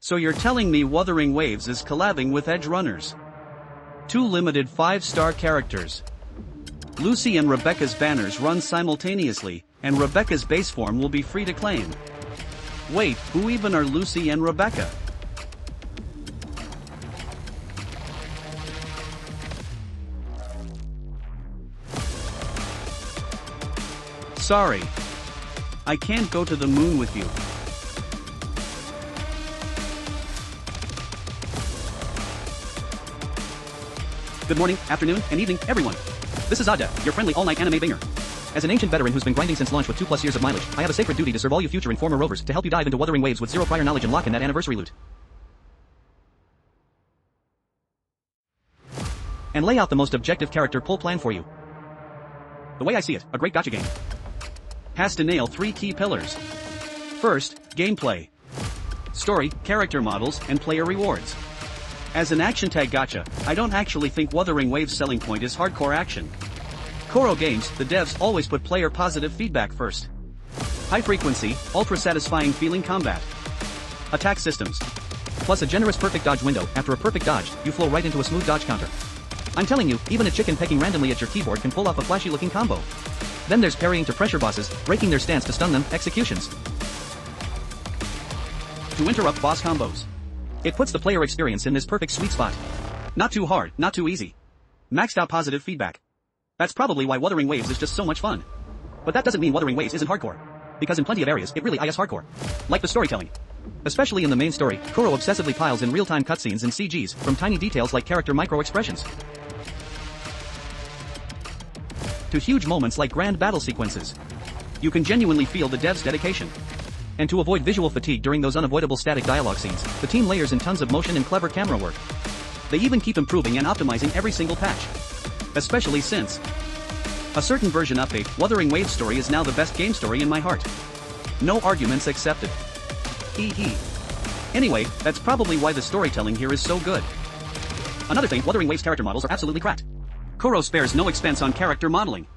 So you're telling me Wuthering Waves is collabing with Edgerunners? Two limited 5-star characters. Lucy and Rebecca's banners run simultaneously, and Rebecca's base form will be free to claim. Wait, who even are Lucy and Rebecca? Sorry. I can't go to the moon with you. Good morning, afternoon, and evening, everyone. This is Adda, your friendly all-night anime banger. As an ancient veteran who's been grinding since launch with 2+ years of mileage, I have a sacred duty to serve all you future and former rovers to help you dive into Wuthering Waves with zero prior knowledge and lock in that anniversary loot. And lay out the most objective character pull plan for you. The way I see it, a great gacha game has to nail 3 key pillars. First, gameplay. Story, character models, and player rewards. As an action tag gacha, I don't actually think Wuthering Waves' selling point is hardcore action. Koro Games, the devs always put player positive feedback first. High frequency, ultra satisfying feeling combat. Attack systems. Plus a generous perfect dodge window. After a perfect dodge, you flow right into a smooth dodge counter. I'm telling you, even a chicken pecking randomly at your keyboard can pull off a flashy looking combo. Then there's parrying to pressure bosses, breaking their stance to stun them, executions to interrupt boss combos. It puts the player experience in this perfect sweet spot. Not too hard, not too easy. Maxed out positive feedback. That's probably why Wuthering Waves is just so much fun. But that doesn't mean Wuthering Waves isn't hardcore. Because in plenty of areas, it really is hardcore. Like the storytelling. Especially in the main story, Koro obsessively piles in real-time cutscenes and CGs, from tiny details like character micro-expressions to huge moments like grand battle sequences. You can genuinely feel the devs' dedication. And to avoid visual fatigue during those unavoidable static dialogue scenes, the team layers in tons of motion and clever camera work. They even keep improving and optimizing every single patch. Especially since a certain version update, Wuthering Waves story is now the best game story in my heart. No arguments accepted. Hee hee. Anyway, that's probably why the storytelling here is so good. Another thing, Wuthering Waves character models are absolutely cracked. Koro spares no expense on character modeling.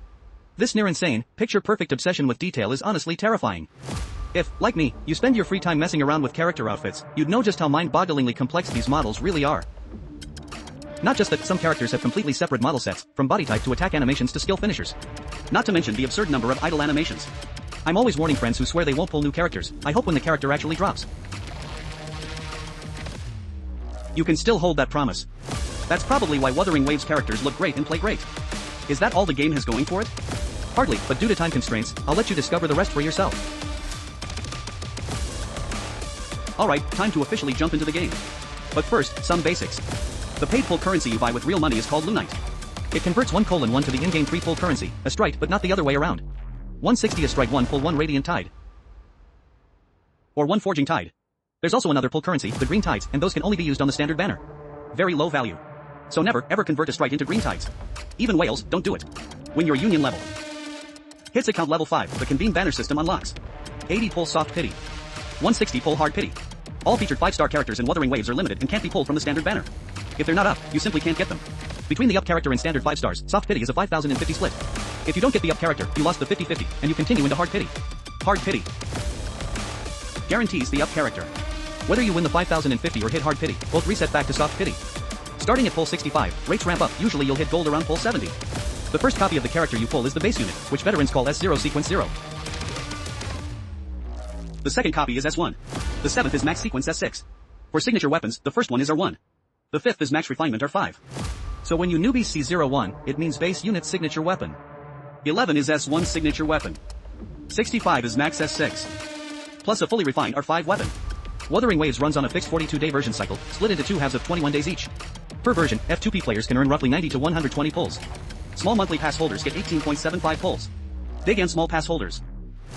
This near insane, picture-perfect obsession with detail is honestly terrifying. If, like me, you spend your free time messing around with character outfits, you'd know just how mind-bogglingly complex these models really are. Not just that some characters have completely separate model sets, from body type to attack animations to skill finishers. Not to mention the absurd number of idle animations. I'm always warning friends who swear they won't pull new characters. I hope when the character actually drops, you can still hold that promise. That's probably why Wuthering Waves characters look great and play great. Is that all the game has going for it? Hardly, but due to time constraints, I'll let you discover the rest for yourself. Alright, time to officially jump into the game. But first, some basics. The paid pull currency you buy with real money is called Lunite. It converts 1:1 to the in-game free pull currency, a strike but not the other way around. 160 a strike 1 pull 1 radiant tide. Or 1 forging tide. There's also another pull currency, the green tides, and those can only be used on the standard banner. Very low value. So never, ever convert a strike into green tides. Even whales, don't do it. When you're union level. Hits account level 5, the convene banner system unlocks. 80 pull soft pity. 160 pull hard pity. All featured 5-star characters in Wuthering Waves are limited and can't be pulled from the standard banner. If they're not up, you simply can't get them. Between the up character and standard 5 stars, soft pity is a 5050 split. If you don't get the up character, you lost the 50-50, and you continue into hard pity. Hard pity guarantees the up character. Whether you win the 5050 or hit hard pity, both reset back to soft pity. Starting at pull 65, rates ramp up, usually you'll hit gold around pull 70. The first copy of the character you pull is the base unit, which veterans call S0 sequence 0. The second copy is S1. The 7th is max sequence S6. For signature weapons, the first one is R1. The 5th is max refinement R5. So when you newbies see 01, it means base unit signature weapon. 11 is S1 signature weapon. 65 is max S6. Plus a fully refined R5 weapon. Wuthering Waves runs on a fixed 42-day version cycle, split into 2 halves of 21 days each. Per version, F2P players can earn roughly 90 to 120 pulls. Small monthly pass holders get 18.75 pulls. Big and small pass holders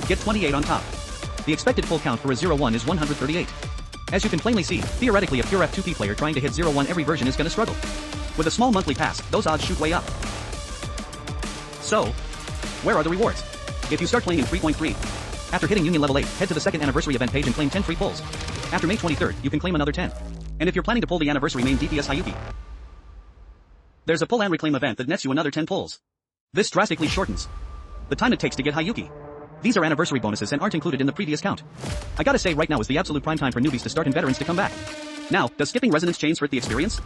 get 28 on top. The expected pull count for a 01 is 138. As you can plainly see, theoretically a pure F2P player trying to hit 01 every version is gonna struggle. With a small monthly pass, those odds shoot way up. So, where are the rewards? If you start playing in 3.3, after hitting Union level 8, head to the second anniversary event page and claim 10 free pulls. After May 23rd, you can claim another 10. And if you're planning to pull the anniversary main DPS Hiyuki, there's a pull and reclaim event that nets you another 10 pulls. This drastically shortens the time it takes to get Hiyuki. These are anniversary bonuses and aren't included in the previous count. I gotta say right now is the absolute prime time for newbies to start and veterans to come back. Now, does skipping resonance chains hurt the experience?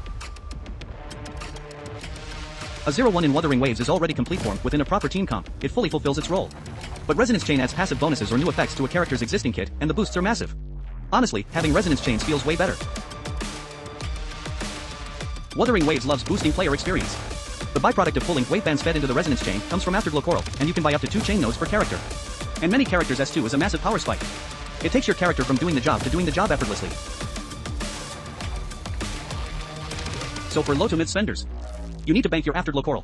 A 0-1 in Wuthering Waves is already complete form within a proper team comp. It fully fulfills its role. But Resonance Chain adds passive bonuses or new effects to a character's existing kit, and the boosts are massive. Honestly, having Resonance Chains feels way better. Wuthering Waves loves boosting player experience. The byproduct of pulling wave bands fed into the Resonance Chain comes from Afterglow Coral, and you can buy up to 2 chain nodes per character. And many characters S2 is a massive power spike. It takes your character from doing the job to doing the job effortlessly. So for low to mid spenders, you need to bank your Afterglow Coral.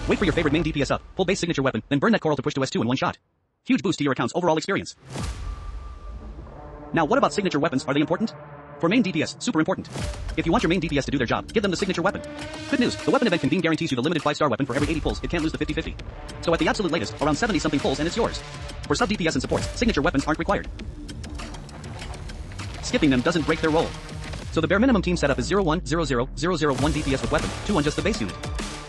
Wait for your favorite main DPS up, pull base signature weapon, then burn that coral to push to S2 in one shot. Huge boost to your account's overall experience. Now what about signature weapons, are they important? For main DPS, super important. If you want your main DPS to do their job, give them the signature weapon. Good news, the weapon event convene guarantees you the limited 5-star weapon for every 80 pulls, it can't lose the 50-50. So at the absolute latest, around 70 something pulls and it's yours. For sub DPS and supports, signature weapons aren't required. Skipping them doesn't break their role. So the bare minimum team setup is 0-1, 0-0, 0-0, 1 DPS with weapon, 2 on just the base unit.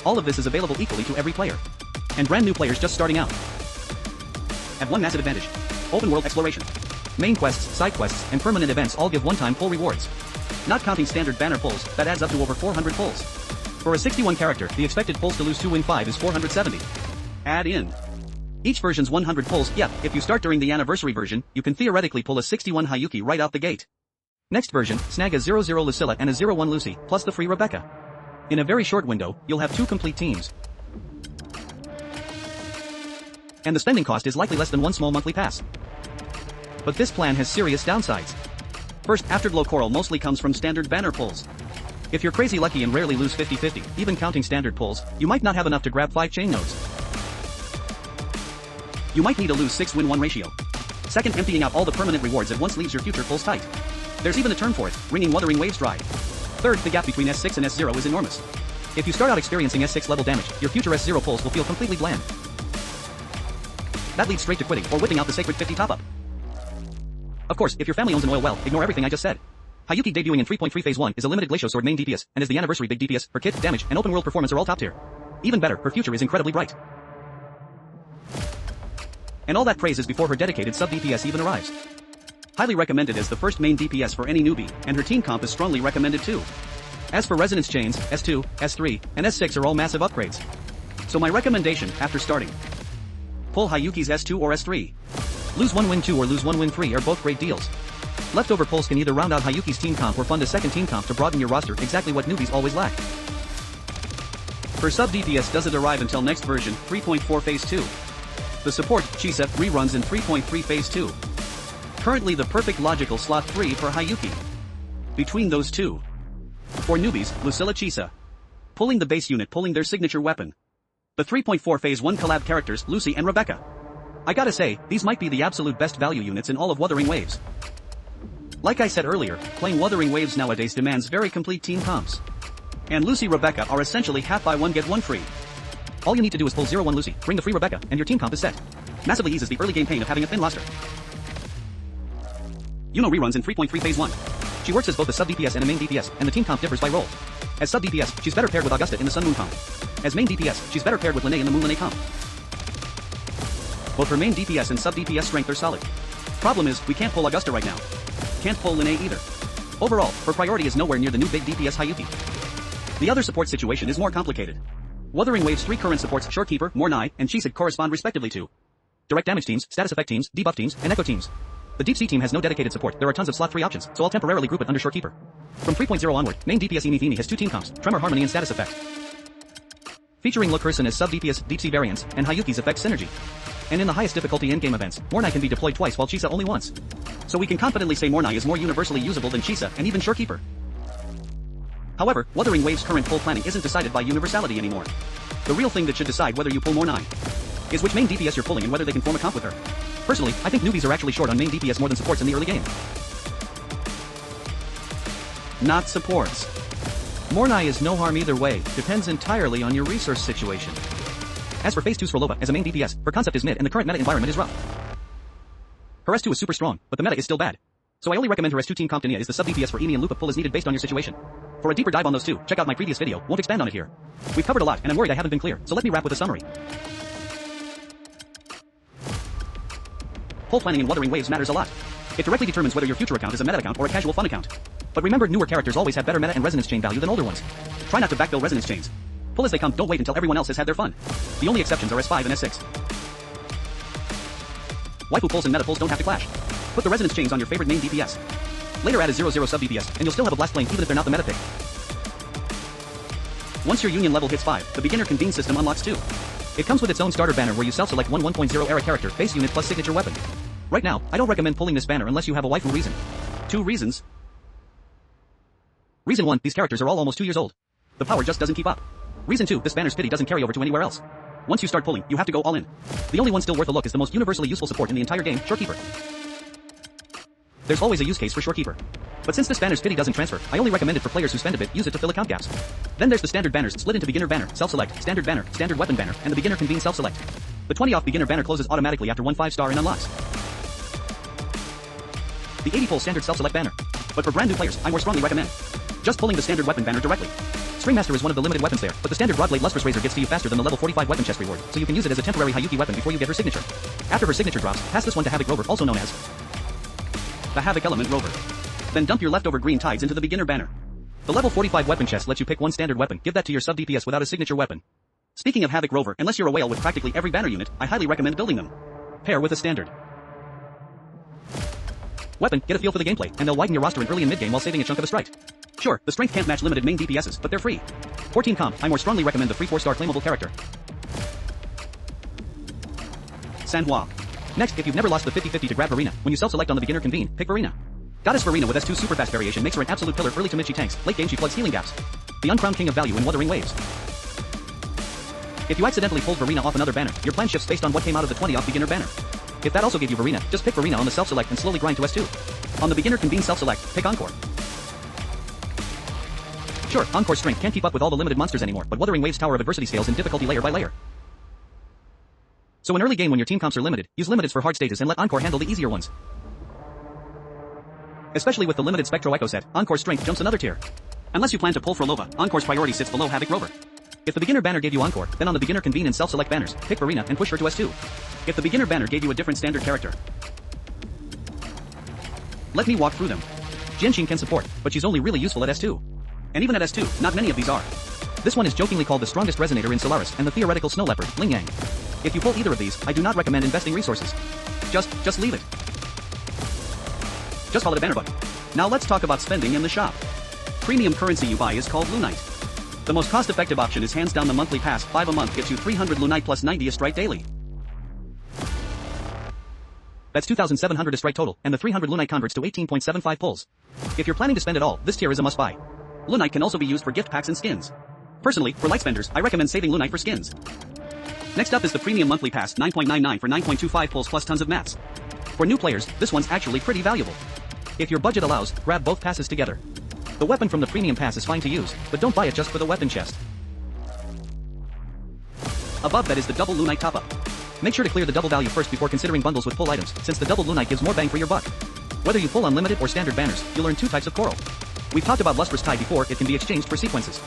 All of this is available equally to every player. And brand new players just starting out have one massive advantage: open world exploration. Main quests, side quests, and permanent events all give one-time pull rewards. Not counting standard banner pulls, that adds up to over 400 pulls. For a 61 character, the expected pulls to lose 2 win 5 is 470. Add in each version's 100 pulls. Yeah, if you start during the anniversary version, you can theoretically pull a 61 Hiyuki right out the gate. Next version, snag a 0-0 Lucilla and a 0-1 Lucy, plus the free Rebecca. In a very short window, you'll have 2 complete teams. And the spending cost is likely less than 1 small monthly pass. But this plan has serious downsides. First, Afterglow Coral mostly comes from standard banner pulls. If you're crazy lucky and rarely lose 50-50, even counting standard pulls, you might not have enough to grab 5 chain nodes. You might need a lose 6 win 1 ratio. Second, emptying out all the permanent rewards at once leaves your future pulls tight. There's even a term for it, wringing Wuthering Waves dry. Third, the gap between S6 and S0 is enormous. If you start out experiencing S6 level damage, your future S0 pulls will feel completely bland. That leads straight to quitting or whipping out the sacred 50 top-up. Of course, if your family owns an oil well, ignore everything I just said. Hiyuki debuting in 3.3 Phase 1 is a limited Glacial Sword main DPS, and is the anniversary big DPS. Her kit, damage, and open world performance are all top tier. Even better, her future is incredibly bright. And all that praise is before her dedicated sub DPS even arrives. Highly recommended as the first main DPS for any newbie, and her team comp is strongly recommended too. As for Resonance Chains, S2, S3, and S6 are all massive upgrades. So my recommendation, after starting, pull Hiyuki's S2 or S3. Lose 1 win 2 or lose 1 win 3 are both great deals. Leftover pulls can either round out Hiyuki's team comp or fund a second team comp to broaden your roster, exactly what newbies always lack. Her sub DPS doesn't arrive until next version, 3.4 Phase 2. The support, Chisa, reruns in 3.3 Phase 2. Currently the perfect logical slot 3 for Hiyuki. Between those two. For newbies, Lucilla Chisa. Pulling the base unit, pulling their signature weapon. The 3.4 Phase 1 collab characters, Lucy and Rebecca. I gotta say, these might be the absolute best value units in all of Wuthering Waves. Like I said earlier, playing Wuthering Waves nowadays demands very complete team comps. And Lucy Rebecca are essentially half buy one get one free. All you need to do is pull 0-1 Lucy, bring the free Rebecca, and your team comp is set. Massively eases the early game pain of having a thin roster. Reruns in 3.3 Phase 1. She works as both a sub DPS and a main DPS, and the team comp differs by role. As sub DPS, she's better paired with Augusta in the Sun Moon comp. As main DPS, she's better paired with Lene in the Moon Lene comp. Both her main DPS and sub DPS strength are solid. Problem is, we can't pull Augusta right now. Can't pull Lene either. Overall, her priority is nowhere near the new big DPS Hiyuki. The other support situation is more complicated. Wuthering Waves' 3 current supports, Shorekeeper, Mornai, and Chisig correspond respectively to direct damage teams, status effect teams, debuff teams, and echo teams. The Deep Sea team has no dedicated support, there are tons of slot 3 options, so I'll temporarily group it under Shorekeeper. From 3.0 onward, main DPS Imi has 2 team comps, Tremor Harmony and Status Effect. Featuring Look-Herson as sub DPS, Deep Sea variants, and Hiyuki's effect synergy. And in the highest difficulty in-game events, Mornai can be deployed twice while Chisa only once. So we can confidently say Mornai is more universally usable than Chisa and even Shorekeeper. However, Wuthering Waves' current pull planning isn't decided by universality anymore. The real thing that should decide whether you pull Mornai is which main DPS you're pulling and whether they can form a comp with her. Personally, I think newbies are actually short on main DPS more than supports in the early game. Not supports. Mornai is no harm either way, depends entirely on your resource situation. As for Phase 2's Frolova, as a main DPS, her concept is mid and the current meta environment is rough. Her S2 is super strong, but the meta is still bad. So I only recommend her S2 team comp. Tania is the sub DPS for Emi and Lupa pull as needed based on your situation. For a deeper dive on those two, check out my previous video, won't expand on it here. We've covered a lot and I'm worried I haven't been clear, so let me wrap with a summary. Pull planning in Wuthering Waves matters a lot. It directly determines whether your future account is a meta account or a casual fun account. But remember, newer characters always have better meta and resonance chain value than older ones. Try not to backfill resonance chains. Pull as they come, don't wait until everyone else has had their fun. The only exceptions are S5 and S6. Waifu pulls and meta pulls don't have to clash. Put the resonance chains on your favorite main DPS. Later add a 0-0 sub DPS, and you'll still have a blast flame even if they're not the meta pick. Once your union level hits 5, the beginner convene system unlocks too. It comes with its own starter banner where you self-select one 1.0 era character, base unit plus signature weapon. Right now, I don't recommend pulling this banner unless you have a waifu reason. 2 reasons. Reason 1, these characters are all almost 2 years old. The power just doesn't keep up. Reason 2, this banner's pity doesn't carry over to anywhere else. Once you start pulling, you have to go all in. The only one still worth a look is the most universally useful support in the entire game, Shorekeeper. There's always a use case for Shorekeeper. But since this banner's pity doesn't transfer, I only recommend it for players who spend a bit, use it to fill account gaps. Then there's the standard banners split into beginner banner, self-select, standard weapon banner, and the beginner convene self-select. The 20 off beginner banner closes automatically after 1 5-star and unlocks. The 80 pull standard self-select banner. But for brand new players, I more strongly recommend just pulling the standard weapon banner directly. Stringmaster is one of the limited weapons there, but the standard Broadblade Lustrous Razor gets to you faster than the level 45 weapon chest reward, so you can use it as a temporary Hiyuki weapon before you get her signature. After her signature drops, pass this one to Havoc Rover, also known as the Havoc Element Rover. Then dump your leftover green tides into the beginner banner. The level 45 weapon chest lets you pick one standard weapon, give that to your sub DPS without a signature weapon. Speaking of Havoc Rover, unless you're a whale with practically every banner unit, I highly recommend building them. Pair with a standard weapon, get a feel for the gameplay, and they'll widen your roster in early and mid-game while saving a chunk of a strike. Sure, the strength can't match limited main DPSs, but they're free. For team comp, I more strongly recommend the free 4-star claimable character, Sanhua. Next, if you've never lost the 50-50 to grab Verena, when you self-select on the beginner convene, pick Verena. Goddess Verena with S2 super fast variation makes her an absolute pillar early to mid she tanks, late game she plugs healing gaps. The uncrowned king of value in Wuthering Waves. If you accidentally pulled Verena off another banner, your plan shifts based on what came out of the 20 off beginner banner. If that also gave you Verena, just pick Verena on the self-select and slowly grind to S2. On the beginner convene self-select, pick Encore. Sure, Encore's strength can't keep up with all the limited monsters anymore, but Wuthering Waves Tower of Adversity scales in difficulty layer by layer. So in early game when your team comps are limited, use limiteds for hard stages and let Encore handle the easier ones. Especially with the limited Spectro Echo set, Encore's strength jumps another tier. Unless you plan to pull Frolova, Encore's priority sits below Havoc Rover. If the beginner banner gave you Encore, then on the beginner convene and self-select banners, pick Verena and push her to S2. If the beginner banner gave you a different standard character, let me walk through them. Genshin can support, but she's only really useful at S2. And even at S2, not many of these are. This one is jokingly called the strongest resonator in Solaris and the theoretical snow leopard, Ling Yang. If you pull either of these, I do not recommend investing resources. Just leave it. Just call it a banner bug. Now let's talk about spending in the shop. Premium currency you buy is called Lunite. The most cost-effective option is hands down the monthly pass. 5 a month gets you 300 Lunite plus 90 a strike daily. That's 2,700 a strike total, and the 300 Lunite converts to 18.75 pulls. If you're planning to spend it all, this tier is a must-buy. Lunite can also be used for gift packs and skins. Personally, for light spenders, I recommend saving Lunite for skins. Next up is the premium monthly pass, 9.99 for 9.25 pulls plus tons of mats. For new players, this one's actually pretty valuable. If your budget allows, grab both passes together. The weapon from the premium pass is fine to use, but don't buy it just for the weapon chest. Above that is the double Lunite top-up. Make sure to clear the double value first before considering bundles with pull items, since the double Lunite gives more bang for your buck. Whether you pull unlimited or standard banners, you'll earn 2 types of coral. We've talked about Lustrous Tide before, it can be exchanged for sequences.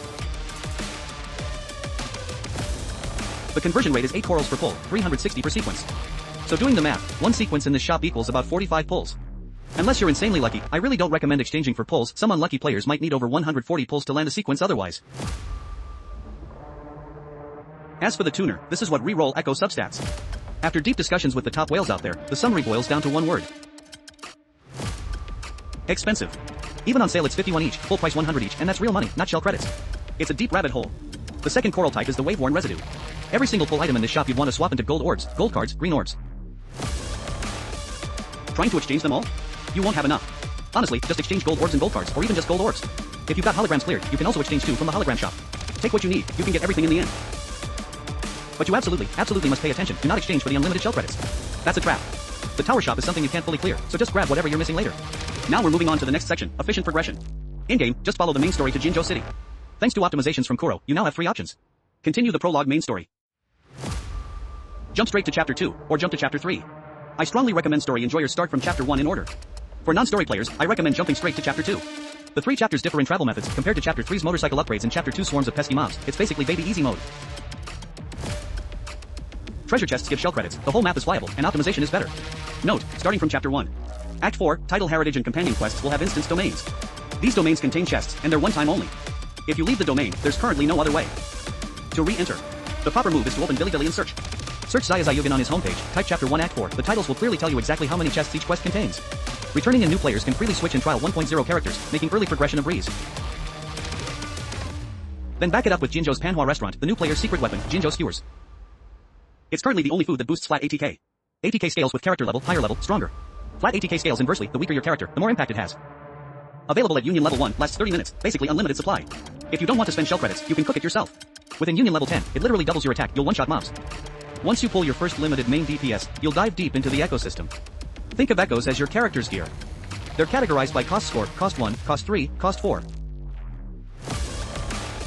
The conversion rate is 8 corals per pull, 360 per sequence. So doing the math, 1 sequence in this shop equals about 45 pulls. Unless you're insanely lucky, I really don't recommend exchanging for pulls. Some unlucky players might need over 140 pulls to land a sequence otherwise. As for the tuner, this is what reroll echo substats. After deep discussions with the top whales out there, the summary boils down to one word. Expensive. Even on sale it's 51 each, full price 100 each, and that's real money, not shell credits. It's a deep rabbit hole. The second coral type is the wave-worn residue. Every single pull item in this shop you'd want to swap into gold orbs, gold cards, green orbs. Trying to exchange them all? You won't have enough. Honestly, just exchange gold orbs and gold cards, or even just gold orbs. If you've got holograms cleared, you can also exchange 2 from the hologram shop. Take what you need, you can get everything in the end. But you absolutely must pay attention, do not exchange for the unlimited shell credits. That's a trap. The tower shop is something you can't fully clear, so just grab whatever you're missing later. Now we're moving on to the next section, efficient progression. In-game, just follow the main story to Jinzhou City. Thanks to optimizations from Kuro, you now have 3 options. Continue the prologue main story. Jump straight to chapter 2, or jump to chapter 3. I strongly recommend story enjoyers start from chapter 1 in order. For non-story players, I recommend jumping straight to chapter 2. The 3 chapters differ in travel methods compared to chapter 3's motorcycle upgrades and chapter 2's swarms of pesky mobs. It's basically baby easy mode. Treasure chests give shell credits, the whole map is flyable, and optimization is better. Note, starting from Chapter 1. Act 4, Title Heritage and Companion Quests will have instance domains. These domains contain chests, and they're one-time only. If you leave the domain, there's currently no other way. To re-enter, the proper move is to open Dilly and search. Search Zaya Zayugan on his homepage, type Chapter 1 Act 4, the titles will clearly tell you exactly how many chests each quest contains. Returning and new players can freely switch in Trial 1.0 characters, making early progression a breeze. Then back it up with Jinjo's Panhua restaurant, the new player's secret weapon, Jinjo skewers. It's currently the only food that boosts flat ATK. ATK scales with character level, higher level, stronger. Flat ATK scales inversely, the weaker your character, the more impact it has. Available at Union level 1, lasts 30 minutes, basically unlimited supply. If you don't want to spend shell credits, you can cook it yourself. Within Union level 10, it literally doubles your attack, you'll one-shot mobs. Once you pull your first limited main DPS, you'll dive deep into the ecosystem. Think of echoes as your character's gear. They're categorized by cost score, cost 1, cost 3, cost 4.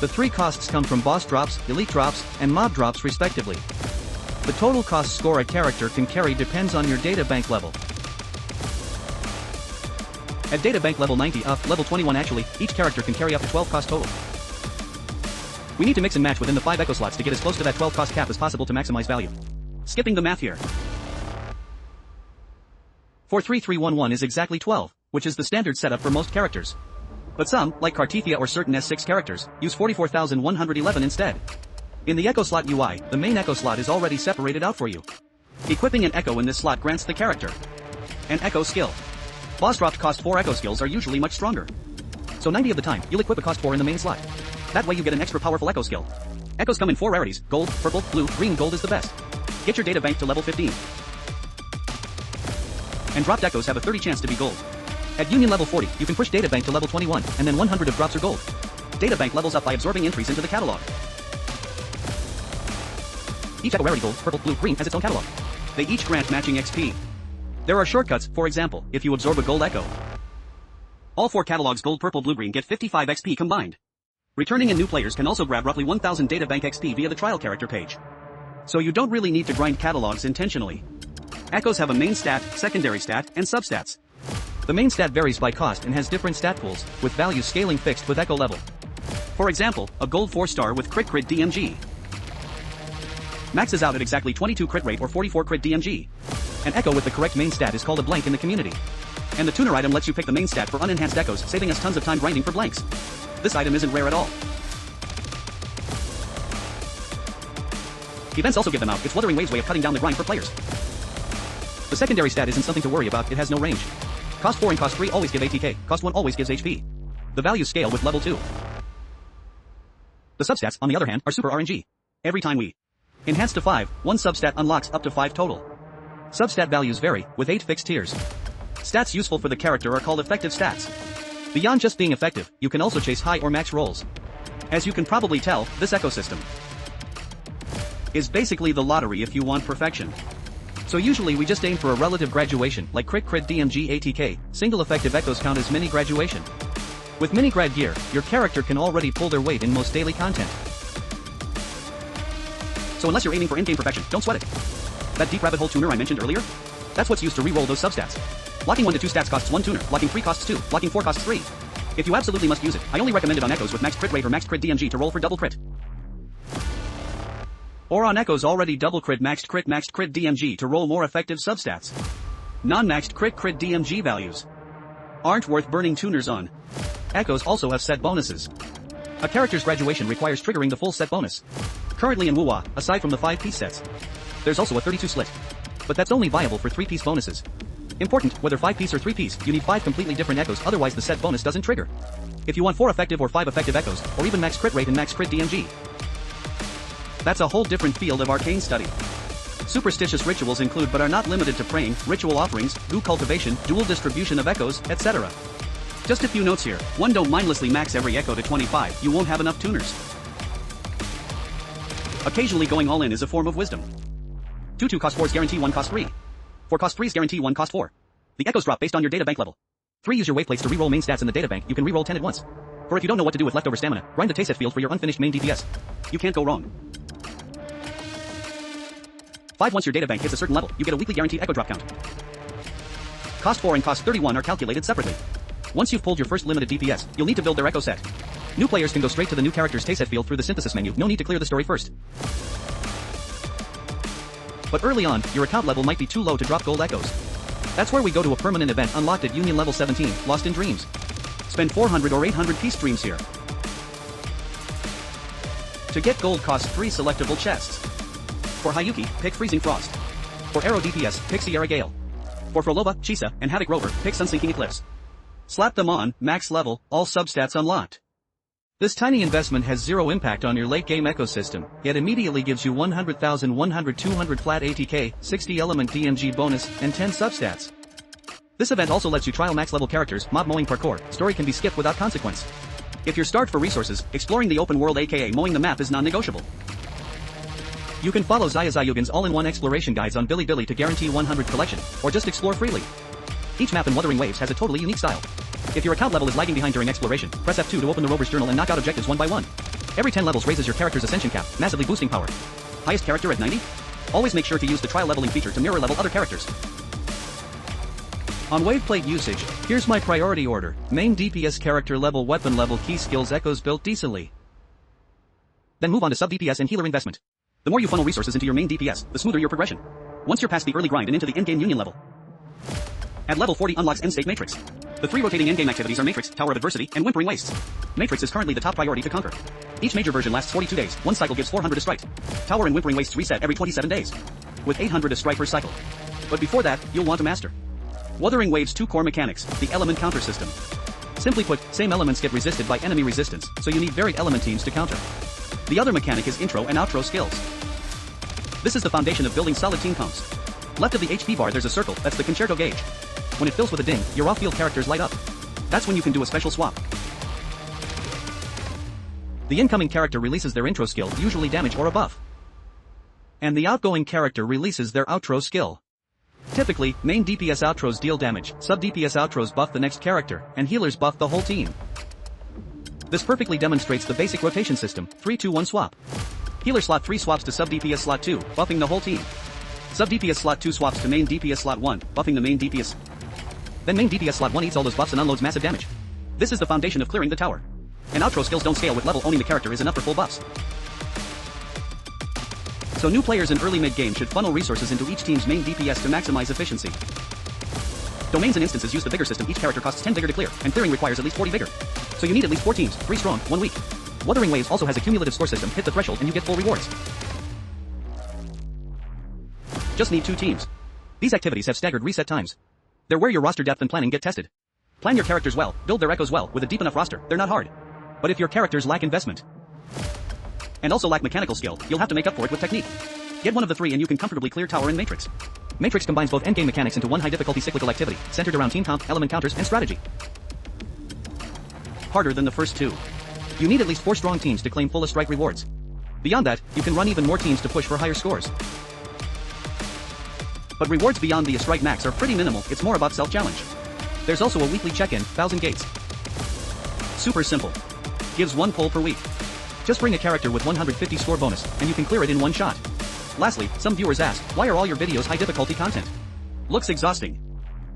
The 3 costs come from boss drops, elite drops, and mob drops respectively. The total cost score a character can carry depends on your databank level. At databank level 90 level 21 actually, each character can carry up to 12 cost total. We need to mix and match within the 5 echo slots to get as close to that 12 cost cap as possible to maximize value. Skipping the math here. 43311 is exactly 12, which is the standard setup for most characters. But some, like Cartethia or certain S6 characters, use 44,111 instead. In the echo slot UI, the main echo slot is already separated out for you. Equipping an echo in this slot grants the character an echo skill. Boss dropped cost 4 echo skills are usually much stronger. So 90 of the time, you'll equip a cost 4 in the main slot. That way you get an extra powerful echo skill. Echoes come in 4 rarities, gold, purple, blue, green. Gold is the best. Get your data bank to level 15. And dropped echoes have a 30 chance to be gold. At Union level 40, you can push data bank to level 21, and then 100 of drops are gold. Data bank levels up by absorbing entries into the catalog. Each echo rarity, gold, purple, blue, green, has its own catalog. They each grant matching XP. There are shortcuts, for example, if you absorb a gold echo. All 4 catalogs gold, purple, blue, green get 55 XP combined. Returning and new players can also grab roughly 1000 data bank XP via the trial character page. So you don't really need to grind catalogs intentionally. Echoes have a main stat, secondary stat, and substats. The main stat varies by cost and has different stat pools, with values scaling fixed with echo level. For example, a gold 4-star with crit DMG maxes out at exactly 22 crit rate or 44 crit DMG. An echo with the correct main stat is called a blank in the community. And the tuner item lets you pick the main stat for unenhanced echoes, saving us tons of time grinding for blanks. This item isn't rare at all. Events also give them out, it's Wuthering Wave's way of cutting down the grind for players. The secondary stat isn't something to worry about, it has no range. Cost 4 and cost 3 always give ATK, cost 1 always gives HP. The values scale with level 2. The substats, on the other hand, are super RNG. Every time we enhance to 5, one substat unlocks up to 5 total. Substat values vary, with 8 fixed tiers. Stats useful for the character are called effective stats. Beyond just being effective, you can also chase high or max rolls. As you can probably tell, this ecosystem is basically the lottery if you want perfection. So usually we just aim for a relative graduation, like crit DMG ATK, single effective echoes count as mini graduation. With mini grad gear, your character can already pull their weight in most daily content. So unless you're aiming for in-game perfection, don't sweat it. That deep rabbit hole tuner I mentioned earlier? That's what's used to re-roll those substats. Locking 1 to 2 stats costs 1 tuner, locking 3 costs 2, locking 4 costs 3. If you absolutely must use it, I only recommend it on echoes with max crit rate or max crit DMG to roll for double crit. Or on echoes already double crit maxed crit DMG to roll more effective substats. Non-maxed crit DMG values aren't worth burning tuners on. Echoes also have set bonuses. A character's graduation requires triggering the full set bonus. Currently in Wuwa, aside from the 5-piece sets, there's also a 32 split. But that's only viable for 3-piece bonuses. Important, whether 5-piece or 3-piece, you need 5 completely different echoes, otherwise the set bonus doesn't trigger. If you want 4 effective or 5 effective echoes, or even max crit rate and max crit DMG, that's a whole different field of arcane study. Superstitious rituals include but are not limited to praying, ritual offerings, goo cultivation, dual distribution of echoes, etc. Just a few notes here. 1. Don't mindlessly max every echo to 25, you won't have enough tuners. Occasionally going all in is a form of wisdom. 2. 2 cost 4s guarantee 1 cost 3. 4 cost 3s guarantee 1 cost 4. The echoes drop based on your data bank level. 3. Use your wave plates to reroll main stats in the data bank, you can reroll 10 at once. For if you don't know what to do with leftover stamina, grind the Tayset field for your unfinished main DPS. You can't go wrong. 5. Once your data bank hits a certain level, you get a weekly guaranteed echo drop count. Cost 4 and cost 31 are calculated separately. Once you've pulled your first limited DPS, you'll need to build their echo set. New players can go straight to the new character's Tayset field through the synthesis menu, no need to clear the story first. But early on, your account level might be too low to drop gold echoes. That's where we go to a permanent event unlocked at Union level 17, Lost in Dreams. Spend 400 or 800 peace streams here. To get gold cost 3 selectable chests. For Hiyuki, pick Freezing Frost. For Arrow DPS, pick Sierra Gale. For Frolova, Chisa, and Havoc Rover, pick Sunsinking Eclipse. Slap them on, max level, all substats unlocked. This tiny investment has zero impact on your late game ecosystem, yet immediately gives you 100,000 100 200 flat ATK, 60 element DMG bonus, and 10 substats. This event also lets you trial max level characters, mob mowing parkour, story can be skipped without consequence. If you're starved for resources, exploring the open world aka mowing the map is non-negotiable. You can follow Zayugin's all-in-one exploration guides on Bilibili to guarantee 100 collection, or just explore freely. Each map in Wuthering Waves has a totally unique style. If your account level is lagging behind during exploration, press F2 to open the Rover's Journal and knock out objectives one by one. Every 10 levels raises your character's ascension cap, massively boosting power. Highest character at 90? Always make sure to use the trial leveling feature to mirror level other characters. On wave plate usage, here's my priority order. Main DPS character level, weapon level, key skills, echoes built decently. Then move on to sub DPS and healer investment. The more you funnel resources into your main DPS, the smoother your progression. Once you're past the early grind and into the endgame Union level. At level 40 unlocks End State Matrix. The 3 rotating endgame activities are Matrix, Tower of Adversity, and Whimpering Wastes. Matrix is currently the top priority to conquer. Each major version lasts 42 days, one cycle gives 400 a strike. Tower and Whimpering Wastes reset every 27 days. With 800 a strike per cycle. But before that, you'll want to master Wuthering Waves' 2 core mechanics, the element counter system. Simply put, same elements get resisted by enemy resistance, so you need varied element teams to counter. The other mechanic is intro and outro skills. This is the foundation of building solid team comps. Left of the HP bar there's a circle, that's the concerto gauge. When it fills with a ding, your off-field characters light up. That's when you can do a special swap. The incoming character releases their intro skill, usually damage or a buff. And the outgoing character releases their outro skill. Typically, main DPS outros deal damage, sub DPS outros buff the next character, and healers buff the whole team. This perfectly demonstrates the basic rotation system, 3-2-1 swap. Healer slot 3 swaps to sub DPS slot 2, buffing the whole team. Sub DPS slot 2 swaps to main DPS slot 1, buffing the main DPS. Then main DPS slot 1 eats all those buffs and unloads massive damage. This is the foundation of clearing the tower. And outro skills don't scale with level, owning the character is enough for full buffs. So new players in early mid-game should funnel resources into each team's main DPS to maximize efficiency. Domains and instances use the vigor system, each character costs 10 vigor to clear, and clearing requires at least 40 vigor. So you need at least 4 teams, 3 strong, 1 weak. Wuthering Waves also has a cumulative score system, hit the threshold and you get full rewards. Just need 2 teams. These activities have staggered reset times. They're where your roster depth and planning get tested. Plan your characters well, build their echoes well, with a deep enough roster, they're not hard. But if your characters lack investment, and also lack mechanical skill, you'll have to make up for it with technique. Get one of the 3 and you can comfortably clear Tower and Matrix. Matrix combines both endgame mechanics into one high difficulty cyclical activity, centered around team comp, element counters, and strategy. Harder than the first 2. You need at least 4 strong teams to claim full strike rewards. Beyond that, you can run even more teams to push for higher scores. But rewards beyond the strike max are pretty minimal, it's more about self-challenge. There's also a weekly check-in, 1000 gates. Super simple. Gives 1 pull per week. Just bring a character with 150 score bonus, and you can clear it in 1 shot. Lastly, some viewers ask, why are all your videos high difficulty content? Looks exhausting.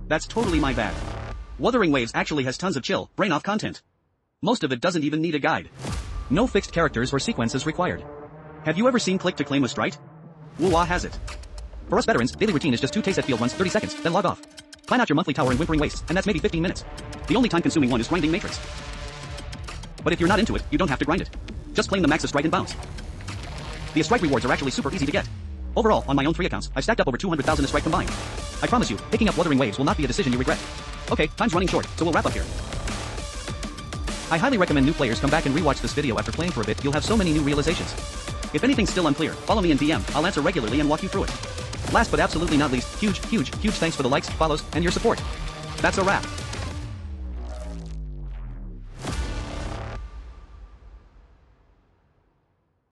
That's totally my bad. Wuthering Waves actually has tons of chill, brain off content. Most of it doesn't even need a guide. No fixed characters or sequences required. Have you ever seen click to claim a strike? Wuwa has it. For us veterans, daily routine is just 2 taste field runs, 30 seconds, then log off. Plan out your monthly tower and Whimpering Wastes, and that's maybe 15 minutes. The only time consuming one is grinding Matrix. But if you're not into it, you don't have to grind it. Just claim the max strike and bounce. The strike rewards are actually super easy to get. Overall, on my own 3 accounts, I've stacked up over 200,000 strike combined. I promise you, picking up Wuthering Waves will not be a decision you regret. Okay, time's running short, so we'll wrap up here. I highly recommend new players come back and rewatch this video after playing for a bit, you'll have so many new realizations. If anything's still unclear, follow me in DM, I'll answer regularly and walk you through it. Last but absolutely not least, huge thanks for the likes, follows, and your support. That's a wrap.